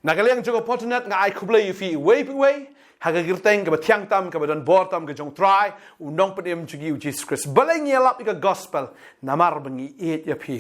Nagaliang juga potnet nga ai kublay fi way haga girteng ka batiang tam ka badan bortam ka jong try undong pedem jugi Jesus Christ baleng yelap ika gospel namar bangi et ya pi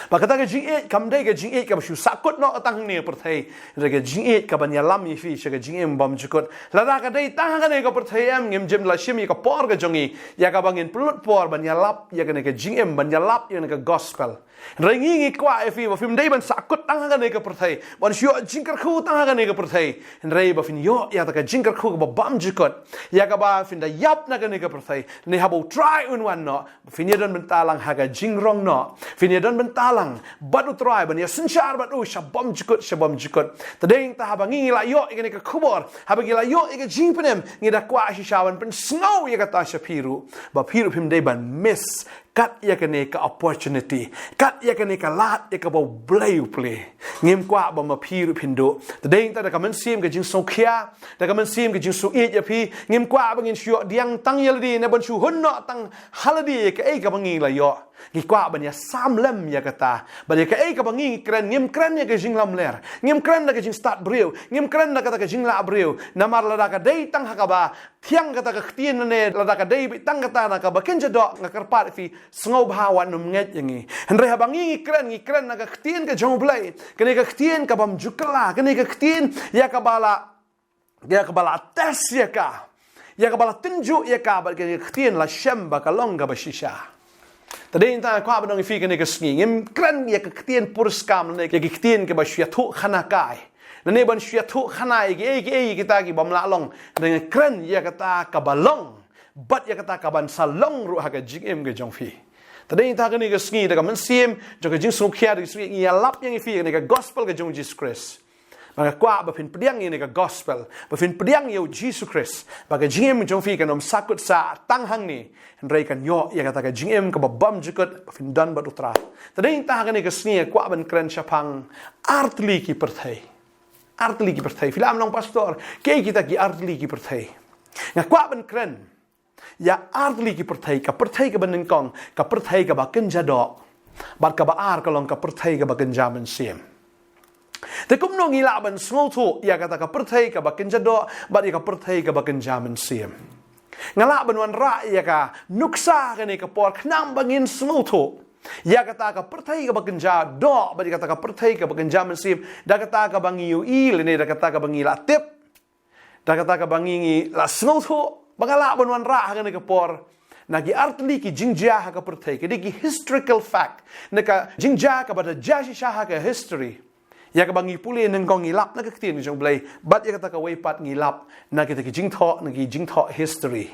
bakata ka jing et kam dai ka jing et ka shu sakut no atang ne perthai rega jing et ka ban yalam yi fi shaga jing em bam jukut lada ka dai tang ka ne ka perthai am ngem jem la shim ka por ka jongi ya ka bangin pelut por ban yalap ya ka ne ka jing em ban yalap ya ne ka gospel rengi kwa efi ba fim dai ban sakut tang ka ne ka perthai ban shu jingkar khu tang ka ne ka perthai rei ba fin yo ya ta ka jingkar khu ba bam jukut ya ka ba fin da yap na ka ne ka perthai ne habo try un wan no fin ye don bentalang haga jingrong no fin ye don bentalang batu try ban ya sinchar batu shabam jukut tadeng ta habangi la yo ikane ka khubor habangi la yo ika jingpenem ngida kwa shishawan pen snow ya ka ta shapiru ba piru fim dai ban miss kat ya kene ka opportunity kat ya kene ka lat ya ka bo play ngim kwa ba ma phiru phindo tadeng ta da kamen sim ka jing sokhia da kamen sim ka jing su e ya phi ngim kwa ba ngin shu diang tang yeldi na ban shu hun no tang haladi ka ei ka bangi la yo ngi kwa ban ya sam lem ya kata ba ya ka ei ka bangi kran ngim kran ya ka jing lam ler ngim kran da ka jing start breu ngim kran da ka jing la breu namar la da ka dei tang ha ka ba thiang kata ka htien ne la da ka dei bi tang kata na ka ba kenja do ngakarpat fi sngau bawan num nget yangi henre habangi ngikran na ka htien ka jong blai kene ka htien ka bam jukla kene ka htien ya ka bala tes ya ka bala tinju ya ka ba kene ka htien la shamba ka longa ba shisha tadeng ta kwa ba nong fi kene ka sngi ngim kran ya ka htien purskam ne ka htien ka ba shya thu khana kai nane ban shya thu khana ge kita ki bam la long dengan kran ya kata ka balong bat ya kata ka ban salong ru ha ka jing ge jong fi tadeng ta kene ka sngi da ka man sim jo ka jing su khia ri sngi ya lap yang fi ne ka gospel ka jong Jesus Christ maka kwa ba fin pediang ini ka gospel ba fin pediang yo Jesus Christ ba ka jing jong fi ka nom sakut sa tang hang ni rei kan yo ya kata ka jing ka ba bam jukut ba fin dan ba utra tadeng ta kene ka sngi kwa ban kran chapang artli ki perthai artli ki perthai filam long pastor ke kita ki artli ki perthai nga kwa ban kran ya artli ki perthai ka ban kong ka perthai ka ba kenja do bat ka ba ar ka long ka perthai ka ba kenja men sim te kum no ngila ban smol thu ya kata ka perthai ka ba kenja do bat ka perthai ka ba kenja men sim ngala ban wan ra ya ka nuksa ka ne ka por knam bangin smol thu ya kata ka perthai ka bagenja do ba kata ka perthai ka bagenja mensip da kata ka bangi ui le ne da kata ka bangi la tip da kata ka bangi la snow tho bangala bonwan ra ha ne ka por nagi artli ki jingja ha ka perthai ke di historical fact ne ka jingja ka ba da jashi sha ha ka history ya ka bangi puli neng kong ngilap na ka tin jong blai bat ya kata ka weipat ngilap na kita ki jingtho history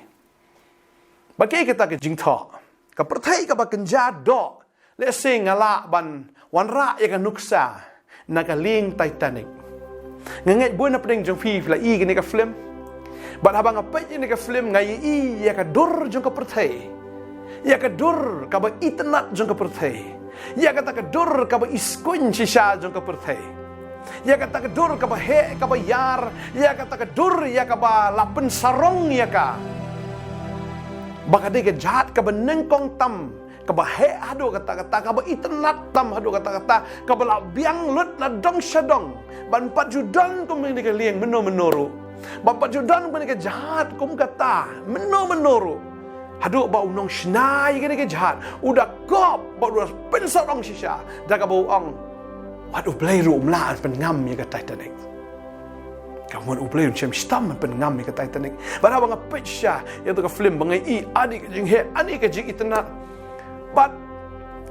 ba ke kita ki jingtho ka perthai ka bagenja do let's say ngala ban wanra ya ka nuksa na ka ling Titanic nganget bu na pedeng jong fi la i ni ka film ban habang apa ni ka film ngai i ya ka dur jong ka perthai ya ka dur ka ba itnat jong ka perthai ya ka ta ka dur ka ba iskun shisha jong ka perthai ya ka ta ka dur ka ba he ka ba yar ya ka ta ka dur ya ka ba lapen sarong ya ka baka de ka jahat ka ba nengkong tam kabahe hadu kata-kata kaba itnat tam hadu kata-kata kabala biang lut na dong syadong ban pajudan kum ni ka lieng menuru ban pajudan kum ni ka jahat kum kata menuru hadu ba unong shnai ka ni ka jahat udah kop ba udah pensarong shisha da ka bau ong wadu play room la pen ngam ya ka Titanic kamu ublay cem stam pen ngam ya ka Titanic ba ba nga picture ya to ka film bangai i adik jing he ani ka jing itnat but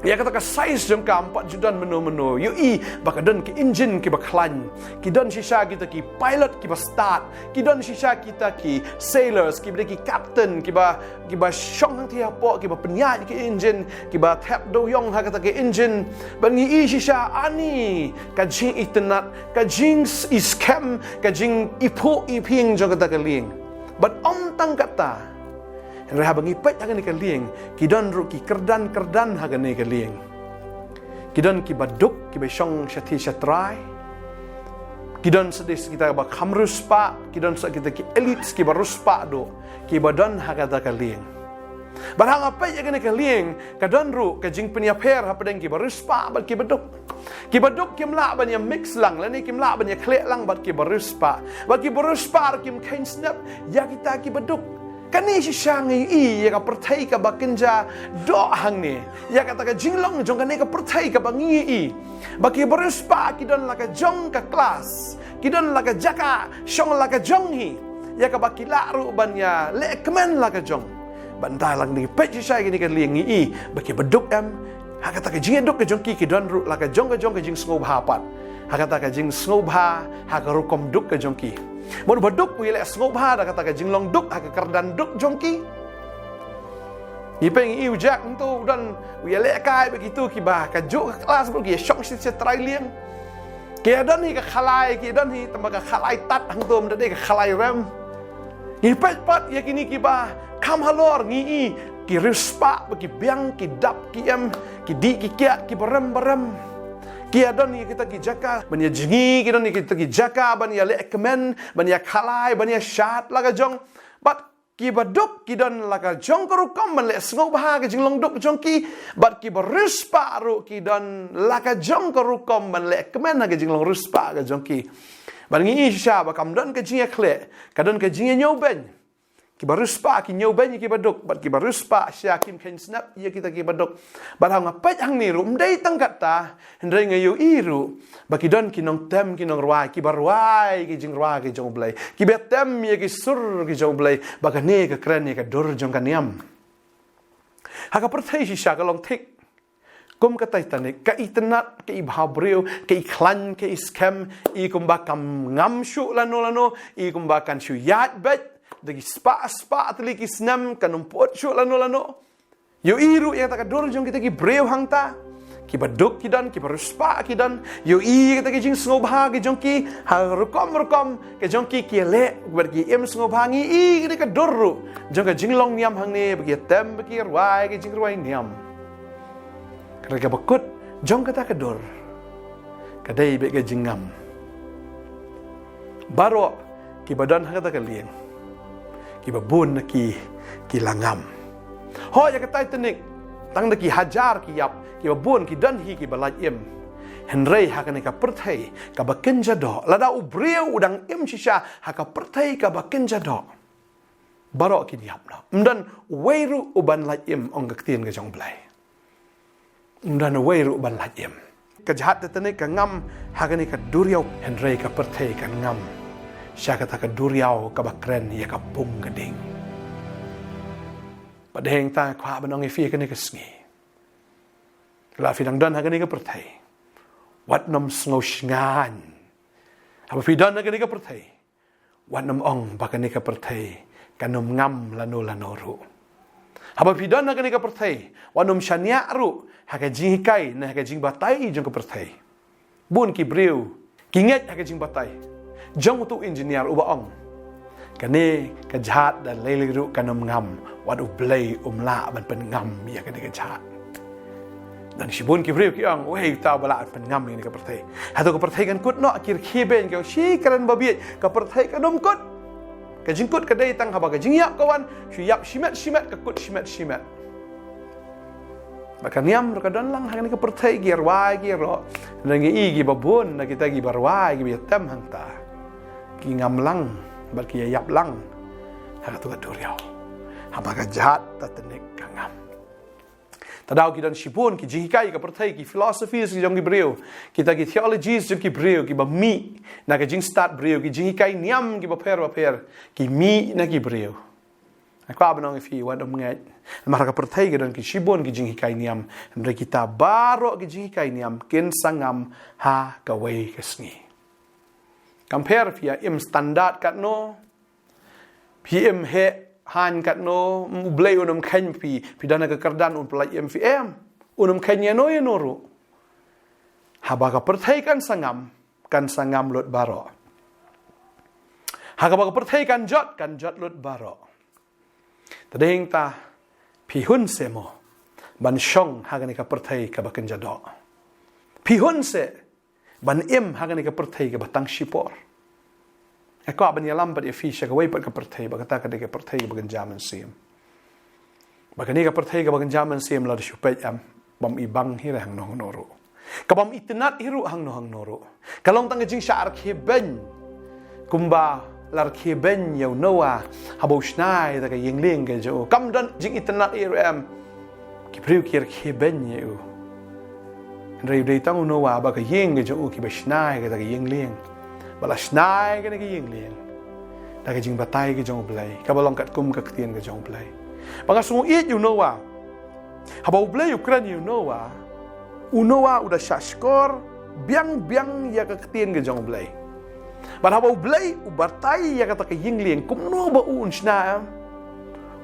ya kata ka size jam ka 4 judan menu yo i bakadan ki engine ki baklan ki don shisha kita ki pilot ki ba start ki don shisha kita ki sailors ki ki captain ki ba shong hang thia po ki ba penyat ki engine ki ba tap do yong ha kata ki engine bangi i shisha ani ka jing itnat ka jing scam ka jing ipo iping jo kata ka ling but om tang kata Reha bangi pet hagan ka lieng kidon ru ki kerdan hagan ka lieng kidon ki baduk ki besong syati syatrai kidon sedis kita ba khamrus pa kidon sa kita ki elit ki barus pa do ki badon hagada ka lieng Barang apa yang kena kalieng kadon ru ke jing penia per ha pedeng ki baruspa bat ki beduk. Ki beduk kim la ban ya mix lang la ni kim la ban ya klek lang bat ki baruspa. Bat ki baruspa kim kain snap ya kita ki beduk. Kani si syang i ya ka pertai ka bakenja do hang ni. Ya kata ka jinglong jong kani ka pertai ka bangi i. Baki baruspa ki don la ka jong ka kelas. Ki don la ka jaka syong la ka jong hi. Ya ka baki la ru ban ya le kemen la ka jong. Bantai lang ni pet saya gini kan liang i bagi beduk am ha kata ka jing duk ka jong ki don ru la ka jong ka jing sngop hapat ha kata ka jing sngop ha ka rukom duk ka jong ki mon beduk wi le sngop ha da kata ka jing long duk ha ka kardan duk jong ki ni peng i ujak tu dan wi le kai begitu ki ba ka juk kelas bu ki syok si trai liang ki don hi ka khalai ki don hi tamba ka khalai tat hang tum da de ka khalai ram ni pet pat ya kini ki ba kam halor ngi ki rispa ki biang ki dap ki em ki di ki kia ki barem ki adon ni kita ki jaka ban ya jingi ki don ni kita ki jaka ban ya le kemen ban ya khalai ban ya shat laga jong bat ki baduk ki don laga jong ko kom ban le sngo ba ki jinglong duk jong ki bat ki barispa ru ki don laga jong ko kom ban le kemen ga jinglong rispa ga jong ki ban ngi sha ba kam don ka jinga khle ka don ka jinga nyoben ki baruspa ki nyoben ki baduk bat ki baruspa syakim ken snap ya kita ki baduk barang apa hang ni rum dai tangkat ta ndai ngayu iru baki don ki nong tem ki nong rwai ki barwai ki jing rwai ki jong blai ki betem ya ki sur ki jong blai baka ne ka kren ne ka dur jong kan yam ha ka perthai si sha ka long thik kum ka taitanik ka itnat ka ibhabreu ka iklan ka scam I kum bakam ngam shu lano I kum bakan shu yat bet dagi spa atli ki snam kanum pot shu lano yo iru yang tak dor jong kita ki breu hang ta ki baduk ki dan ki baruspa ki dan yo I kita ki jing snobha ki jong ki ha rukom ke jong ki le ber ki em snobha ngi I kita ka dor jong ka jinglong niam hang ne bagi tem bagi rwai ki jing rwai niam kerja bakut jong kata ka dor kadai be ka jingam baro ki badan kata ka lieng ki babun ki langam ho ya katai tenik tang ki hajar ki yap ki babun ki dan hi ki balaj im henrei hakane ka perthai ka bakenja do lada ubreu udang im shisha haka perthai ka bakenja do barok ki yap no mdan weiru uban laj im ong gaktien ga jong blai mdan weiru uban laj im ka jahat tenik ka ngam hakane ka duriau henrei ka perthai ka ngam Syaka taka duriau ka bakren ya ka pung geding. Padeng ta kwa banong ifi ka ni kasngi. La fi dang dan ha ka ni ka pertai. Wat nom sngo shngan. Ha fi dan ha ka ni ka pertai. Wat nom ong ba ka ni ka pertai. Kanom ngam lano ru. Ha fi dan ha ka ni ka pertai. Wat nom shania ru. Ha ka jing kai na ha ka jing batai jong ka pertai. Bun ki breu. Kinget ha ka jing batai. Jong tu engineer uba ong kane ka jahat dan leliru kanom ngam wadu blay umla ban pen ngam ya kane ka jahat dan sibun ki breu ki ong wei ta bala pen ngam ni ka pertai hatu ka pertai kan kut no akir khiben ka shi karan babiet ka pertai kanom kut ka jingkut ka dai tang haba ka jingyap kawan syap shimet ka kut shimet maka niam ka don lang hang ni ka pertai gi rwai gi ro nangi I gi babun na kita gi barwai gi betam hang ta ki ngam lang bar ki yap lang ha tu ka duriau ha ba ka jahat ta tenek ka ngam tadau ki dan shibun ki jihikai ka pertai ki philosophies ki jong ki breu kita ki theologies jong ki breu ki ba mi na ka jing start breu ki jihikai niam ki ba per ki mi na ki breu aku abanong ifi wadom ngai mara ka pertai ki dan ki shibun ki jihikai niam ndre kita baro ki jihikai niam kin sangam ha ka wei kasngi compare via im standard kat no pm he han kat no blay unum khen pi dana ka kardan un plai mvm unum khenya no ye noru haba ka perthai kan sangam lot baro ha ka ba ka perthai kan jot lot baro tadeng ta pi hun semo ban shong ha ka ni ka perthai ka ba kan jado pi hun se ban im hagani ka perthai ka batang shipor ako ban yalam pat ifi sha ka wai pat ka perthai ba ka ta ka de ka perthai ba gan jaman sim Baka ni ka perthai ka bagan jaman sim la syupet am bam ibang hira hang no noro. Kabam itnat hiru hang no noro. Kalong tang jing syar kheben kumba lar kheben yau noa habo shnai da ka yingling ke jo kam dan jing itnat hiru am ki priu kir kheben yau. Rei dei tang noa ba ka ying ke jo ki ba shnai ka da ka yingling. Bala shnai ka da ka yingling. Da ka jing batai ke jong blai. Ka balong kat kum ka ktien ke jong blai. Baka sungu it you know haba ublay Ukraine you know unowa udah syashkor biang ya kaketien ke jong blay. Ban haba ublay ubartai ya kata ke yingling kumno ba unsna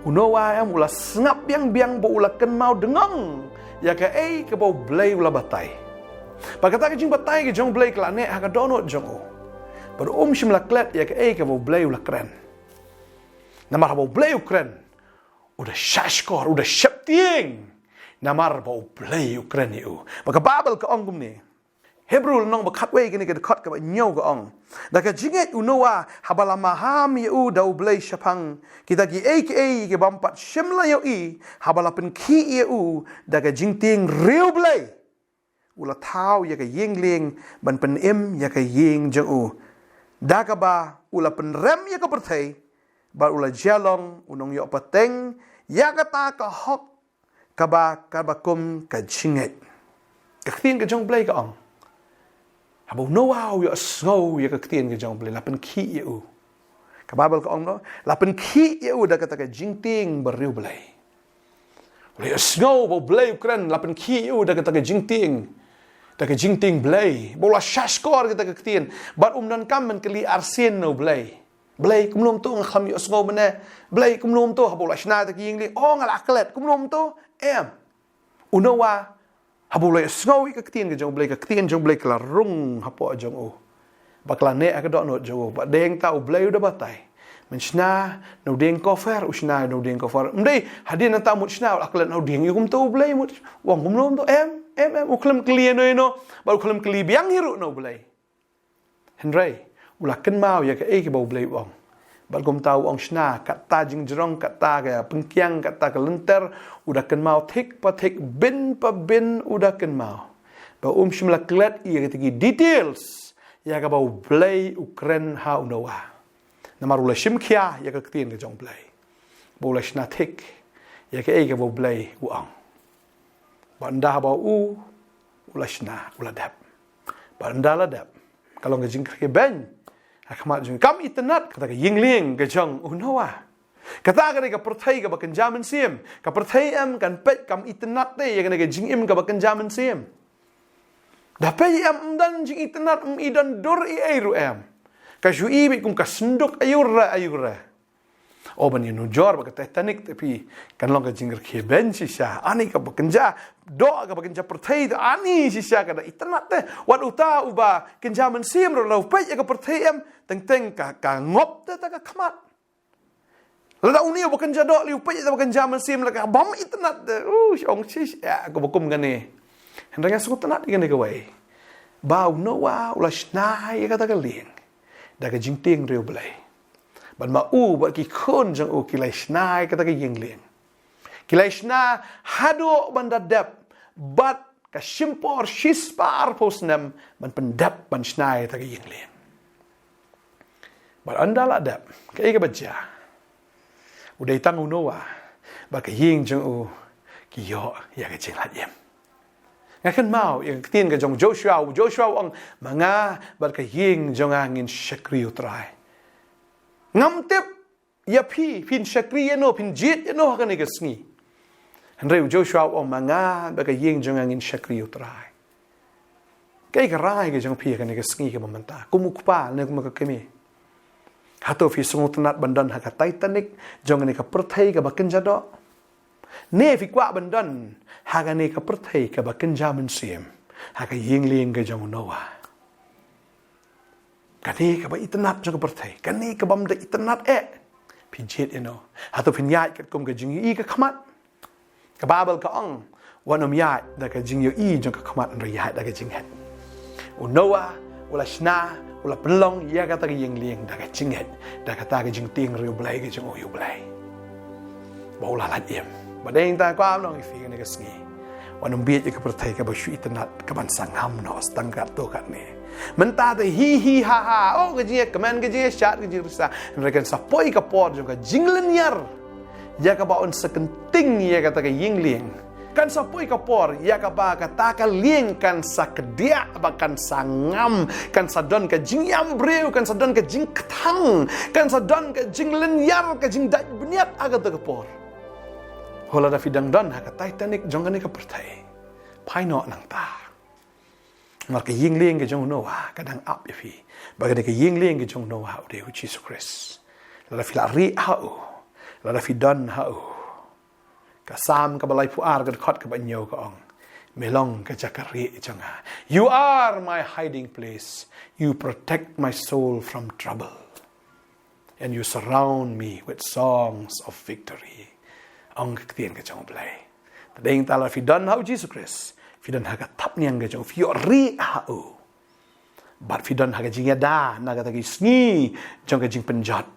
unowa am ula sngap biang ba ula ken mau dengong ya ke ke ba ublay ula batai. Baka ta ke jing batai ke jong blay kala ne ha ka donot jong o. Bar shimla klet ya ke ba ublay ula kren. Namar haba ublay Ukraine udah syashkor, udah syaptieng. Namar bau play Ukraine itu. Maka Babel ke ong ni. Hebrew nong bakat wei kini ke dekat ke nyau ke ong. Daka jinget unoa habala maham yu dau play syapang. Kita ki ke bampat shimla yu habala pen ki yu daka jingtieng real play. Ula tau ya ke yingling ban pen ya ke ying jeng Daka ba ula pen rem ya ke pertai. Bar ula jalong unong yo pateng ya kata ka hok kaba kum ka jinget ka jong blay ka ong habo noa yo snow ya ka ka jong blay lapen ki yu ka babal ka ong no lapen ki yu da kata ka jingting beriu blay ula yo snow bo blay Ukraine lapen ki yu da kata ka jingting blay bola shashkor kata ka ktien bar nan kam men keli arsen no blay Blay kumlum tu ngam yo snow bene. Blay kumlum tu habula shna ta yingling. Oh ngala aklet kumlum tu unowa habula snow ka ktien ke jong blay ka ktien jong blay kala rung hapo jong o. Bakla ne ka dok no jong o. Ba deng ta blay udah batai. Men shna no deng kofer usna no deng kofer. Mdei hadin ta mut shna aklet no deng kum tu blay mut. Wang kumlum tu uklam klien no. Ba uklam kli biang hiru no blay. Henry ula ken mau ya ke bau blay wong bal gom tau ong shna kata jing jerong kata ka pengkiang kata ke lenter udah ken mau thik bin udah ken mau ba shimla klet ya ketigi details ya ka bau blay Ukraine ha unowa namar ula shimkhia ya ka ktien ke jong blay ba ula shna thik ya ke bau blay wong ba nda ba ula shna ula dap ba nda la dap kalau ngajing ke ben Akamat jung kam itnat kata ka yingling ke jong unowa. Kata ka ka perthai ka bakan jaman sim. Ka perthai am kan pet kam itnat te ya ka jing im ka bakan jaman sim. Da pe am dan jing itnat idan dur airu am. Ka jui bi kum ka senduk ayura. Oh ban yunu jor ba Titanic tapi kan long ka jingir ke ben sisa ani ka bakan ja do ka bakan ja perthai ani sisa ka itnat te wat uta uba kan jaman sim ro pe ya ka perthai am teng ka ngop ta ka khamat la uni bukan jadok liu pe bukan jaman sim la ka bam itnat ong sis ya ko bakum gane hendaknya suku tenat gane ka wai bau noa ula shnai ka ta ka ling da ka jingting riu blai ban ma ba ki khon jang kilai shnai ka ta ka yingling kilai shna hado banda dep bat ka shimpor shispar posnam ban pendap ban shnai ta ka yingling bar andala dap ka baja udah itang unowa ba ka ying jang ki yo ya ka jing lat yem ngakan mau yang ketien ka jong Joshua ong manga bar ka ying jong angin shakri utrai ngam tep ya pin shakri no pin jit no ka ni ka sngi Henry Joshua ong manga ba ka ying jong angin shakri utrai kai ka rai ka jong ka ni ka sngi ka mamanta kumukpa ne kumaka kemi hato fi sungut nat bandan ha ka Titanic jong ni ka perthai ka bakin jado ne fi kwa bandan ha ka ni ka perthai ka bakin jaman sim ha ka yingling ka jong noa kani ka ba itnat jong ka perthai kani ka bam da itnat pijit hato fin yai ka kum ka jing ka khamat ka babal ka ong wanom yai da ka jing jong ka khamat ro yai da ka jing het unoa wala shna ula pelong ya kata ke yingling da ka jinget da kata ke jing ting riu blai ke jong yu blai ba ula lat yem badeng ta kwa nong ifi kan ka sngi wanum biet ka pertai ka basyu itanat ka ban sangam no stangkat to kat ne menta te hi ha ha oh ka jie kemen ka jie shat ka jie risa rekan sapoi ka por jong ka jinglen yar ya ka baon sekenting ya kata ka yingling kan sapoi ka por ya ka ba ka ta ka lieng kan sakedia bakan sangam kan sadon ka jingyam breu kan sadon ka jing ketang kan sadon ka jinglen yar ka jing dai beniat aga ta ka por hola da fidang don ha ka Titanic jong ka pertai pai no nang ta mar ka yingling ka jong no wa kadang up ya fi baga ka yingling ka jong no wa de Jesus Christ la fila ri ha la fi don ha ka sam ka balai puar ka khot ka banyo ka ong melong ka jakari changa you are my hiding place you protect my soul from trouble and you surround me with songs of victory ong ka tien ka chong blai tadeng ta la fi don ha Jesus Christ fi don ha ka tap niang ka chong fi ri ha bat fi don ha ka jing ya da na ka ta ki sngi chong ka jing penjat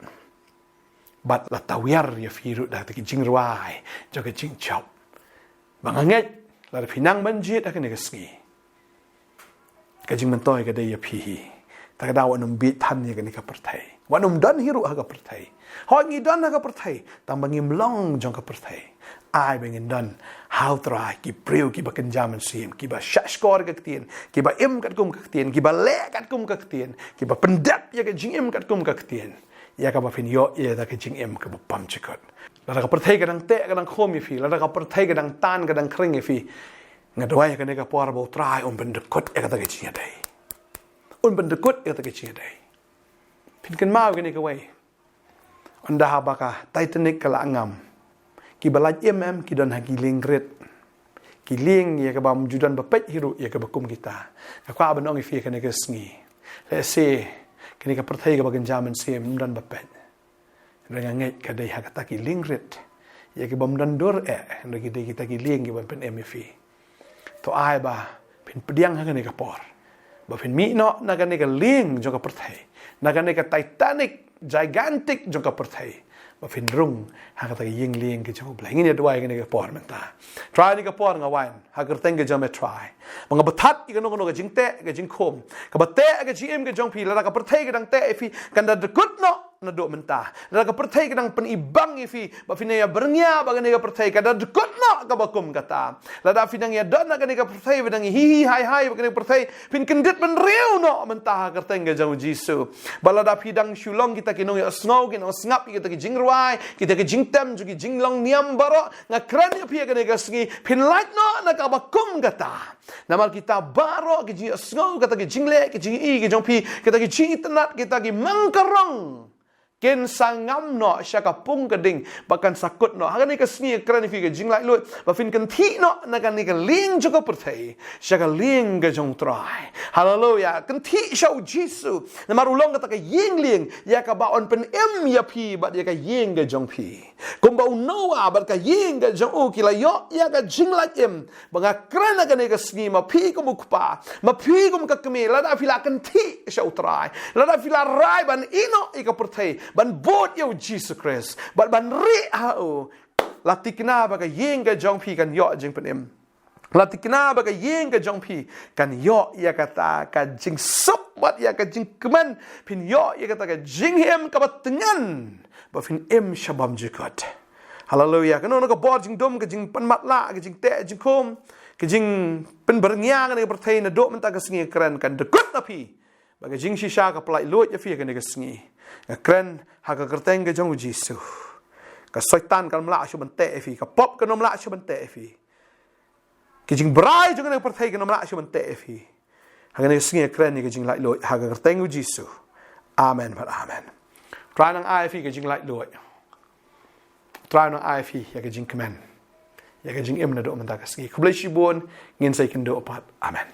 bat la tawiar ya firu da ki jing ruai jo ka jing chop banganget la pinang banjit akan ni kesngi ka jing mentoi ka dai ya pi ta ka daw anum bit tan ni ka ni ka pertai wanum don hiru ha ka pertai ho ngi don ha ka pertai tambang ngim long jong ka pertai ai bengin don how try ki priu ki ba kenjaman sim ki ba shashkor ka tien ki ba im kat kum ka tien ki ba le kat kum ka tien ki ba pendap ya ka jing im kat kum ka tien ya ka ba fin yo ya da ka jing em ka ba pam chikot la ka perthai ka dang te ka dang khom yi fi la ka perthai ka dang tan ka dang kring yi fi ngadwai ka ne ka por bo trai ben de kot ka ta ka jing dai ben de kot ka ta ka jing dai pin kan mau ka ne ka wai onda ha ba ka Titanic ka la ngam ki balaj ki don ha ki lingret ki ling ya ka ba mujudan ba pet hiru ya ka ba kum kita ka kwa ba nong yi fi ka ne ka sngi le se kini ka perthai ka bagan jaman sim dan bapet dengan ngai ka dai ha ka taki lingret ya ki bom dan dor lagi dai kita ki ling ki ban pen mf to ai ba pin pediang ha ka ne ka por ba pin mi no na ka ne ka ling jo ka perthai na ka ne ka Titanic gigantic jo ka perthai ba pin rung ha ka taki ying ling ki jo blai ngin ya dwai ka ne ka por menta try ni ka por nga wan ha ka teng ka jo me try mga batat i ka no ka jing te ka jing khom ka bate ka jim ka jong pi la ka perthai ka dang te fi kan da kut no na do menta la ka perthai ka dang pen ibang fi ba fin ya bernya ba ka ne ka perthai ka da kut no ka ba kum kata la da fin ya don na ka ne ka perthai ba dang hi hai ba ka ne perthai pin kendit ben riu no menta ka teng ka jong jisu ba la da fi dang shulong kita ki no ya snau ki no snap kita ki jing ruai kita ki jing tem ju ki jing long niam baro nga kran ya pi ka ne ka sgi pin light no na ka ba kum kata namal kita baro ki jing snau kata ki jing le ki jing i ki jong pi kita ki jing tenat kita ki mangkarong ken sangam no syaka pung keding bahkan sakut no hakan ni ka sni kran fi ka jing lai lut ba fin kan thi no na kan ni ka ling juga perthai syaka ling ka jong trai hallelujah kan thi shau jisu na marulong ka ta ka ying ling ya ka ba on pen em ya pi ba ya ka ying ka jong pi kum ba noa ba ka ying ka jong u ki la yo ya ka jing lai em ba ka kran na ka ni ka sni ma pi ko mukpa ma pi ko ka kemi la da fi la kan thi shau trai la da fi la rai ban ino i ka perthai ban bot yo Jesus Christ ban ri hao latikna ba ka yeng ka jong pi kan yo jing penem latikna ba ka yeng ka jong pi kan yo ya kata ka jing sop bat ya ka jing keman pin yo ya kata ka jing hem ka batengan ba fin em shabam jikot hallelujah kan no ka bot jing dom ka jing pan matla ka jing te jing kom ka jing pen bernya kan ka perthai na do menta ka singi kran kan dekut na pi ba ka jing shisha ka plai lot ya fi ka ne ka singi kren ha ka kerteng ke jong jisu ka syaitan kan mla shu bante fi ka pop ka nom la shu bante fi ki jing brai jong ne perthai ka nom la shu bante fi ha ne singe kren ni ke jing lai lo ha ka kerteng jisu amen but amen try nang ai fi ke jing lai lo try nang ai fi ya ke jing kemen ya ke jing em na do man ta ka singe ku blai shi bon ngin sai kin do pat amen